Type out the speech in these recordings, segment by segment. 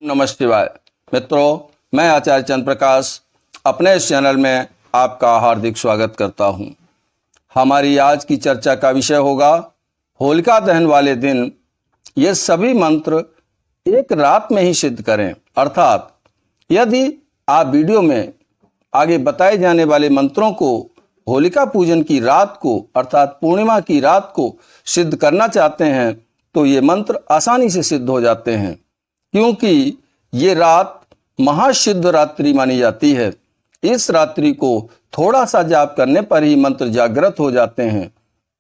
नमस्ते शिवाय मित्रों, मैं आचार्य चंद्र प्रकाश अपने इस चैनल में आपका हार्दिक स्वागत करता हूं। हमारी आज की चर्चा का विषय होगा होलिका दहन वाले दिन ये सभी मंत्र एक रात में ही सिद्ध करें। अर्थात यदि आप वीडियो में आगे बताए जाने वाले मंत्रों को होलिका पूजन की रात को अर्थात पूर्णिमा की रात को सिद्ध करना चाहते हैं तो ये मंत्र आसानी से सिद्ध हो जाते हैं, क्योंकि ये रात महासिद्ध रात्रि मानी जाती है। इस रात्रि को थोड़ा सा जाप करने पर ही मंत्र जागृत हो जाते हैं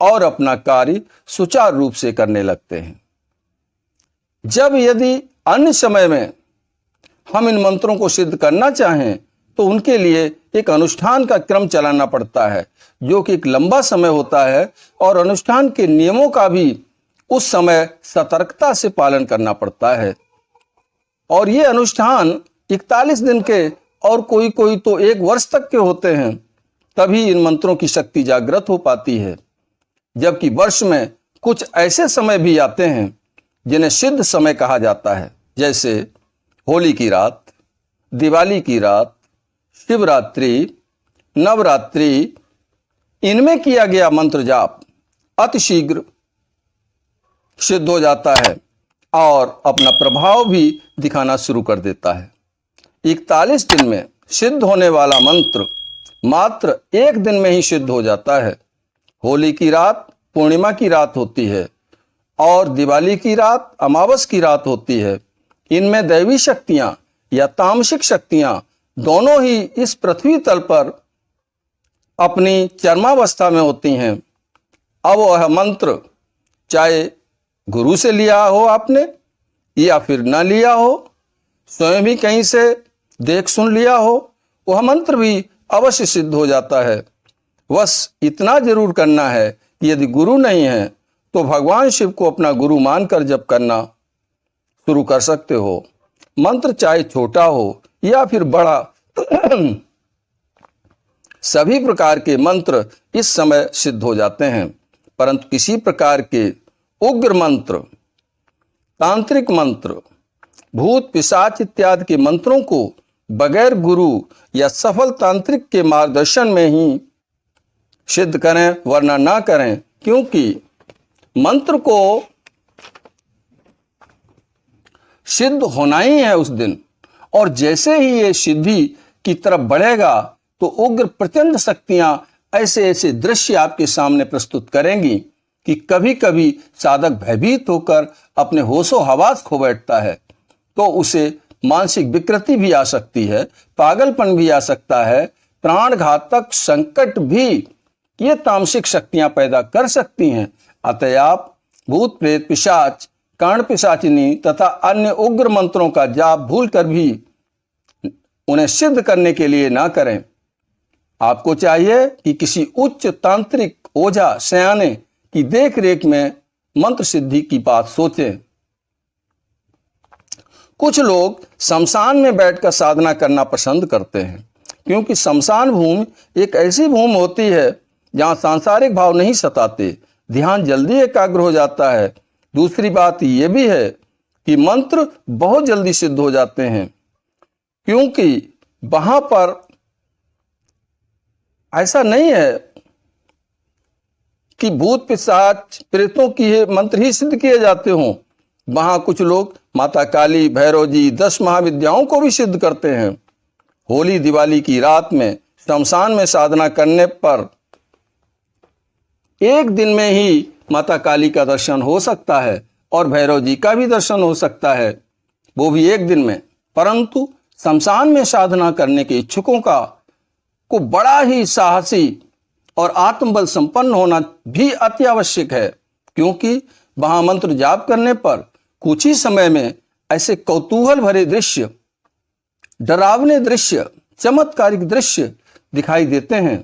और अपना कार्य सुचारू रूप से करने लगते हैं। जब यदि अन्य समय में हम इन मंत्रों को सिद्ध करना चाहें तो उनके लिए एक अनुष्ठान का क्रम चलाना पड़ता है, जो कि एक लंबा समय होता है और अनुष्ठान के नियमों का भी उस समय सतर्कता से पालन करना पड़ता है। और ये अनुष्ठान 41 दिन के और कोई कोई तो 1 वर्ष तक के होते हैं, तभी इन मंत्रों की शक्ति जागृत हो पाती है। जबकि वर्ष में कुछ ऐसे समय भी आते हैं जिन्हें सिद्ध समय कहा जाता है, जैसे होली की रात, दिवाली की रात, शिवरात्रि, नवरात्रि। इनमें किया गया मंत्र जाप अतिशीघ्र सिद्ध हो जाता है और अपना प्रभाव भी दिखाना शुरू कर देता है। 41 दिन में सिद्ध होने वाला मंत्र मात्र 1 दिन में ही सिद्ध हो जाता है। होली की रात पूर्णिमा की रात होती है और दिवाली की रात अमावस की रात होती है। इनमें दैवी शक्तियां या तामसिक शक्तियां दोनों ही इस पृथ्वी तल पर अपनी चरमावस्था में होती हैं। अब वह मंत्र चाहे गुरु से लिया हो आपने या फिर न लिया हो, स्वयं भी कहीं से देख सुन लिया हो, वह मंत्र भी अवश्य सिद्ध हो जाता है। बस इतना जरूर करना है कि यदि गुरु नहीं है तो भगवान शिव को अपना गुरु मानकर जप करना शुरू कर सकते हो। मंत्र चाहे छोटा हो या फिर बड़ा सभी प्रकार के मंत्र इस समय सिद्ध हो जाते हैं, परंतु किसी प्रकार के उग्र मंत्र, तांत्रिक मंत्र, भूत पिशाच इत्यादि के मंत्रों को बगैर गुरु या सफल तांत्रिक के मार्गदर्शन में ही सिद्ध करें, वरना ना करें, क्योंकि मंत्र को सिद्ध होना ही है उस दिन। और जैसे ही ये सिद्धि की तरफ बढ़ेगा तो उग्र प्रचंड शक्तियां ऐसे ऐसे दृश्य आपके सामने प्रस्तुत करेंगी कि कभी कभी साधक भयभीत होकर अपने होशो हवास खो बैठता है, तो उसे मानसिक विकृति भी आ सकती है, पागलपन भी आ सकता है, प्राण घातक संकट भी ये तामसिक शक्तियां पैदा कर सकती हैं। अतः आप भूत प्रेत पिशाच कर्ण पिशाचिनी तथा अन्य उग्र मंत्रों का जाप भूल कर भी उन्हें सिद्ध करने के लिए ना करें। आपको चाहिए कि किसी उच्च तांत्रिक ओझा सयाने की देख रेख में मंत्र सिद्धि की बात सोचें। कुछ लोग शमशान में बैठकर साधना करना पसंद करते हैं, क्योंकि शमशान भूमि एक ऐसी भूमि होती है जहां सांसारिक भाव नहीं सताते, ध्यान जल्दी एकाग्र हो जाता है। दूसरी बात यह भी है कि मंत्र बहुत जल्दी सिद्ध हो जाते हैं, क्योंकि वहां पर ऐसा नहीं है कि भूत पिशाच प्रेतों की मंत्र ही सिद्ध किए जाते हों। वहां कुछ लोग माता काली, भैरव जी, 10 महाविद्याओं को भी सिद्ध करते हैं। होली दिवाली की रात में शमशान में साधना करने पर 1 दिन में ही माता काली का दर्शन हो सकता है और भैरव जी का भी दर्शन हो सकता है, वो भी 1 दिन में। परंतु शमशान में साधना करने के इच्छुकों को बड़ा ही साहसी और आत्मबल संपन्न होना भी अति आवश्यक है, क्योंकि वहां मंत्र जाप करने पर कुछ ही समय में ऐसे कौतूहल भरे दृश्य, डरावने दृश्य, चमत्कारिक दृश्य दिखाई देते हैं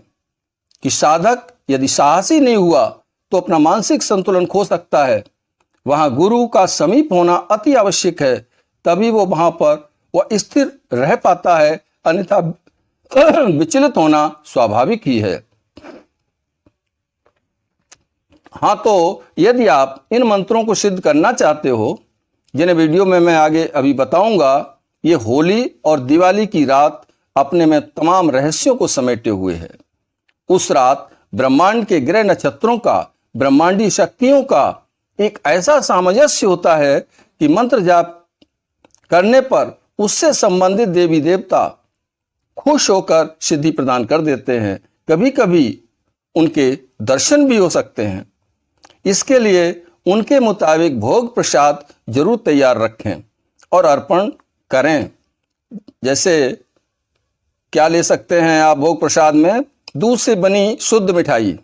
कि साधक यदि साहसी नहीं हुआ तो अपना मानसिक संतुलन खो सकता है। वहां गुरु का समीप होना अति आवश्यक है, तभी वो वहां पर वह स्थिर रह पाता है, अन्यथा विचलित होना स्वाभाविक ही है। हाँ, तो यदि आप इन मंत्रों को सिद्ध करना चाहते हो जिन्हें वीडियो में मैं आगे अभी बताऊंगा, ये होली और दिवाली की रात अपने में तमाम रहस्यों को समेटे हुए है। उस रात ब्रह्मांड के ग्रह नक्षत्रों का, ब्रह्मांडी शक्तियों का एक ऐसा सामंजस्य होता है कि मंत्र जाप करने पर उससे संबंधित देवी देवता खुश होकर सिद्धि प्रदान कर देते हैं। कभी कभी उनके दर्शन भी हो सकते हैं। इसके लिए उनके मुताबिक भोग प्रसाद जरूर तैयार रखें और अर्पण करें। जैसे क्या ले सकते हैं आप भोग प्रसाद में? दूध से बनी शुद्ध मिठाई,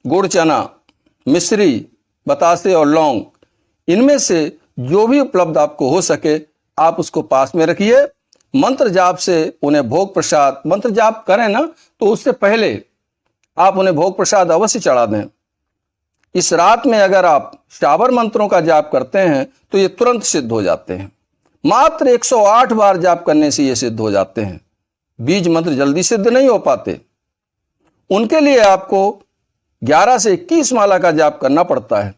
गुड़ चना, मिश्री, बतासे और लौंग, इनमें से जो भी उपलब्ध आपको हो सके आप उसको पास में रखिए। मंत्र जाप से उन्हें भोग प्रसाद, मंत्र जाप करें ना तो उससे पहले आप उन्हें भोग प्रसाद अवश्य चढ़ा दें। इस रात में अगर आप शाबर मंत्रों का जाप करते हैं तो ये तुरंत सिद्ध हो जाते हैं। मात्र 108 बार जाप करने से ये सिद्ध हो जाते हैं। बीज मंत्र जल्दी सिद्ध नहीं हो पाते, उनके लिए आपको 11 से 21 माला का जाप करना पड़ता है।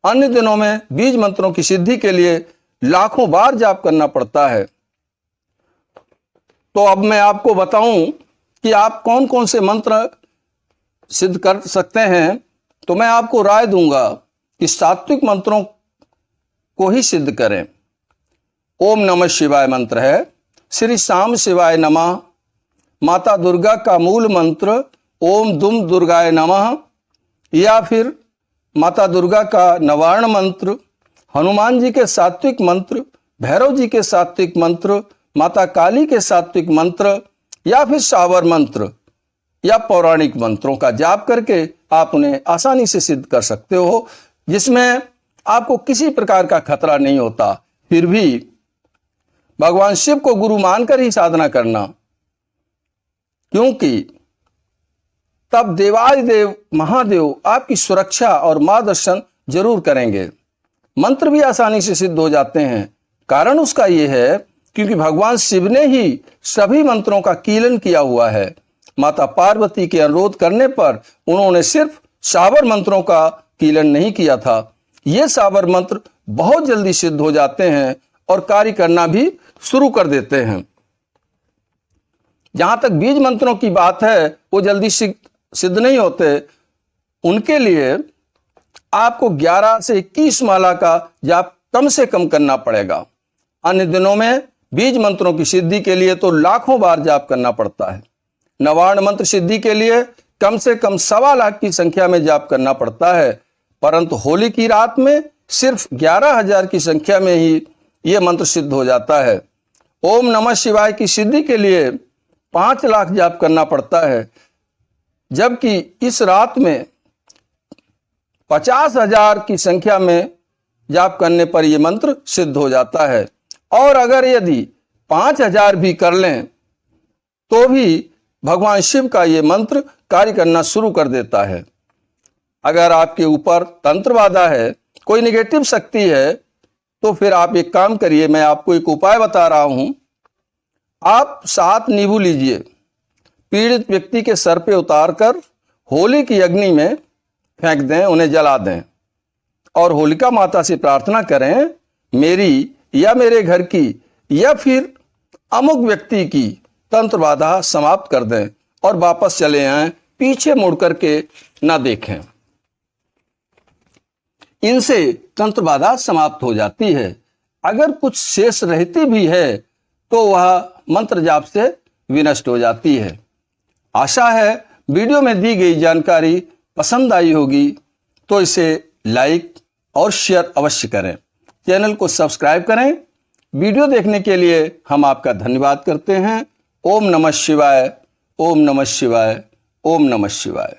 अन्य दिनों में बीज मंत्रों की सिद्धि के लिए लाखों बार जाप करना पड़ता है। तो अब मैं आपको बताऊं कि आप कौन कौन से मंत्र सिद्ध कर सकते हैं। तो मैं आपको राय दूंगा कि सात्विक मंत्रों को ही सिद्ध करें। ओम नमः शिवाय मंत्र है, श्री शाम शिवाय नमः, माता दुर्गा का मूल मंत्र ओम दुम दुर्गाय नमः, या फिर माता दुर्गा का नवारण मंत्र, हनुमान जी के सात्विक मंत्र, भैरव जी के सात्विक मंत्र, माता काली के सात्विक मंत्र, या फिर शावर मंत्र या पौराणिक मंत्रों का जाप करके आप उन्हें आसानी से सिद्ध कर सकते हो, जिसमें आपको किसी प्रकार का खतरा नहीं होता। फिर भी भगवान शिव को गुरु मानकर ही साधना करना, क्योंकि तब देवादिदेव महादेव आपकी सुरक्षा और मार्गदर्शन जरूर करेंगे। मंत्र भी आसानी से सिद्ध हो जाते हैं। कारण उसका यह है क्योंकि भगवान शिव ने ही सभी मंत्रों का कीलन किया हुआ है। माता पार्वती के अनुरोध करने पर उन्होंने सिर्फ शाबर मंत्रों का कीलन नहीं किया था। ये शाबर मंत्र बहुत जल्दी सिद्ध हो जाते हैं और कार्य करना भी शुरू कर देते हैं। जहां तक बीज मंत्रों की बात है, वो जल्दी सिद्ध नहीं होते। उनके लिए आपको 11 से 21 माला का जाप कम से कम करना पड़ेगा। अन्य दिनों में बीज मंत्रों की सिद्धि के लिए तो लाखों बार जाप करना पड़ता है। नवारण मंत्र सिद्धि के लिए कम से कम 1.25 लाख की संख्या में जाप करना पड़ता है, परंतु होली की रात में सिर्फ 11,000 की संख्या में ही यह मंत्र सिद्ध हो जाता है। ओम नमः शिवाय की सिद्धि के लिए 5 लाख जाप करना पड़ता है, जबकि इस रात में 50,000 की संख्या में जाप करने पर यह मंत्र सिद्ध हो जाता है। और अगर यदि 5,000 भी कर लें तो भी भगवान शिव का ये मंत्र कार्य करना शुरू कर देता है। अगर आपके ऊपर तंत्र बाधा है, कोई नेगेटिव शक्ति है, तो फिर आप एक काम करिए, मैं आपको एक उपाय बता रहा हूं। आप 7 नींबू लीजिए, पीड़ित व्यक्ति के सर पे उतारकर होली की अग्नि में फेंक दें, उन्हें जला दें और होलिका माता से प्रार्थना करें, मेरी या मेरे घर की या फिर अमुक व्यक्ति की तंत्र बाधा समाप्त कर दें और वापस चले आएं, पीछे मुड़ करके ना देखें। इनसे तंत्र बाधा समाप्त हो जाती है। अगर कुछ शेष रहती भी है तो वह मंत्र जाप से विनष्ट हो जाती है। आशा है वीडियो में दी गई जानकारी पसंद आई होगी, तो इसे लाइक और शेयर अवश्य करें। चैनल को सब्सक्राइब करें। वीडियो देखने के लिए हम आपका धन्यवाद करते हैं। ओम नमः शिवाय, ओम नमः शिवाय, ओम नमः शिवाय।